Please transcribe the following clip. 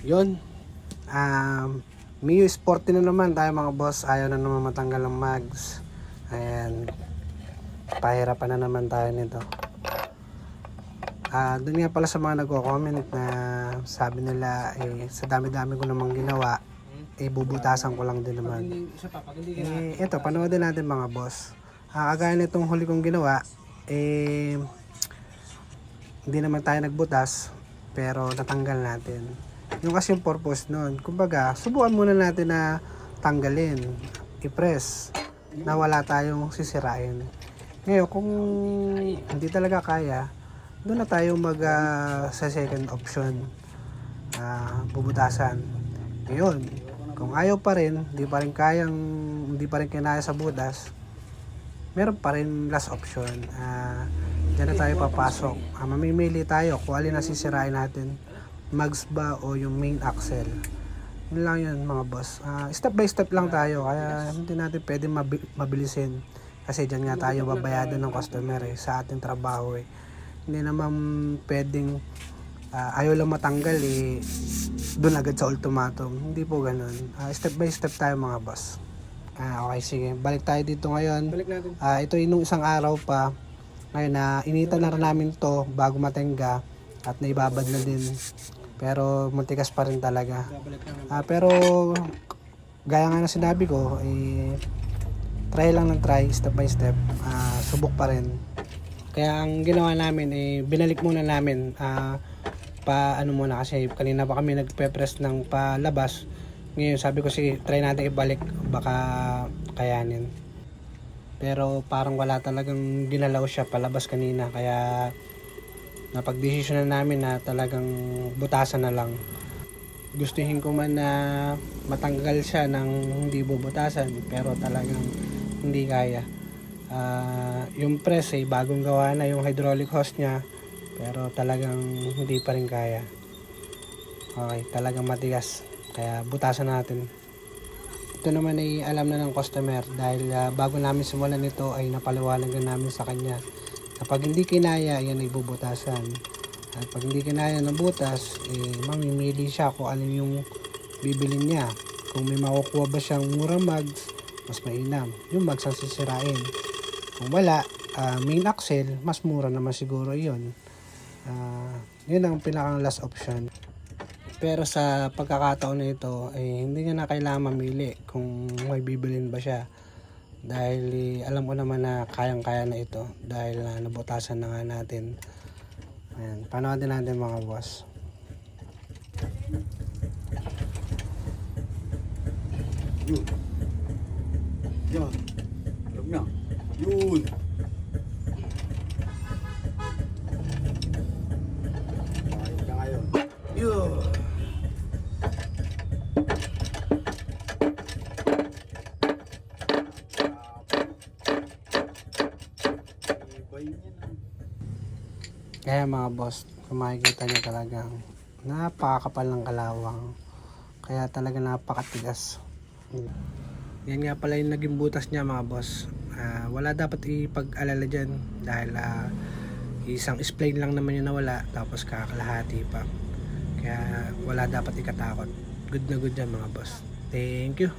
Yun. Mio Sporty na naman tayo mga boss. Ayaw na naman matanggal ang mags. Ayan. Pahirapan na naman tayo nito. Doon nga pala sa mga nagko-comment na sabi nila sa dami-dami ko namang ginawa, bubutasan ko lang din naman. Ito, panoodin natin mga boss. Kagaya nitong huli kong ginawa, hindi naman tayo nagbutas, pero natanggal natin. Yung kasi yung purpose nun, kumbaga, subukan muna natin na tanggalin, i-press, na wala tayong sisirain. Ngayon, kung hindi talaga kaya, doon na tayo sa second option, bubutasan. Ngayon, kung ayaw pa rin, hindi pa rin kinaya sa butas, meron pa rin last option. Diyan na tayo papasok. Mamimili tayo kung alin na sisirain natin, mags ba o yung main axle. Yun lang yun mga boss. Step by step lang tayo, kaya hindi natin pwede mabilisin. Kasi dyan nga tayo babayadan ng customer sa ating trabaho. Hindi naman pwedeng ayaw lang matanggal doon agad sa ultimatum. Hindi po ganun. Step by step tayo mga boss. Okay, sige. Balik tayo dito ngayon. Balik natin. Ito yung isang araw pa. Ngayon initan na rin namin to bago matenga at naibabad na din. Pero muntikas pa rin talaga. Pero gaya nga na sinabi ko, try lang ng try, step by step. Subok pa rin. Kaya ang ginawa namin, binalik muna namin paano muna kasi kanina pa kami nagpe-press ng palabas. Ngayon sabi ko sige, try natin ibalik, baka kayanin. Pero parang wala talagang ginalaw siya palabas kanina, kaya napagdesisyon na namin na talagang butasan na lang. Gustuhin ko man na matanggal siya ng hindi bubutasan, pero talagang hindi kaya. Yung press bagong gawa na yung hydraulic hose niya, pero talagang hindi pa rin kaya. Okay, talagang matigas, kaya butasan natin. Ito naman ay alam na ng customer dahil bago namin simulan nito ay napaliwanagan namin sa kanya. Kapag hindi kinaya, yan ay bubutasan. At pag hindi kinaya ng butas, mamimili siya kung alin yung bibilin niya. Kung may makukuha ba siyang murang mags, mas mainam. Yung mags ang sisirain. Kung wala, main axle, mas mura naman siguro yun. Yun ang pinakang last option. Pero sa pagkakataon na ito, hindi niya na kailangan mamili kung may bibilin ba siya. Dahil alam ko naman na kayang-kaya na ito dahil nabutasan na nga natin. Ayan, panoodin natin mga boss. Yan. Alam na. Yun. Ayun na ngayon. Yun. Kaya mga boss, kung makikita nyo talagang napakakapal ng kalawang. Kaya talaga napakatigas. Yan nga pala yung naging butas niya mga boss. Wala dapat ipag-alala dyan dahil isang spline lang naman yung nawala, tapos kakalahati pa. Kaya wala dapat ikatakot. Good na good yan mga boss. Thank you.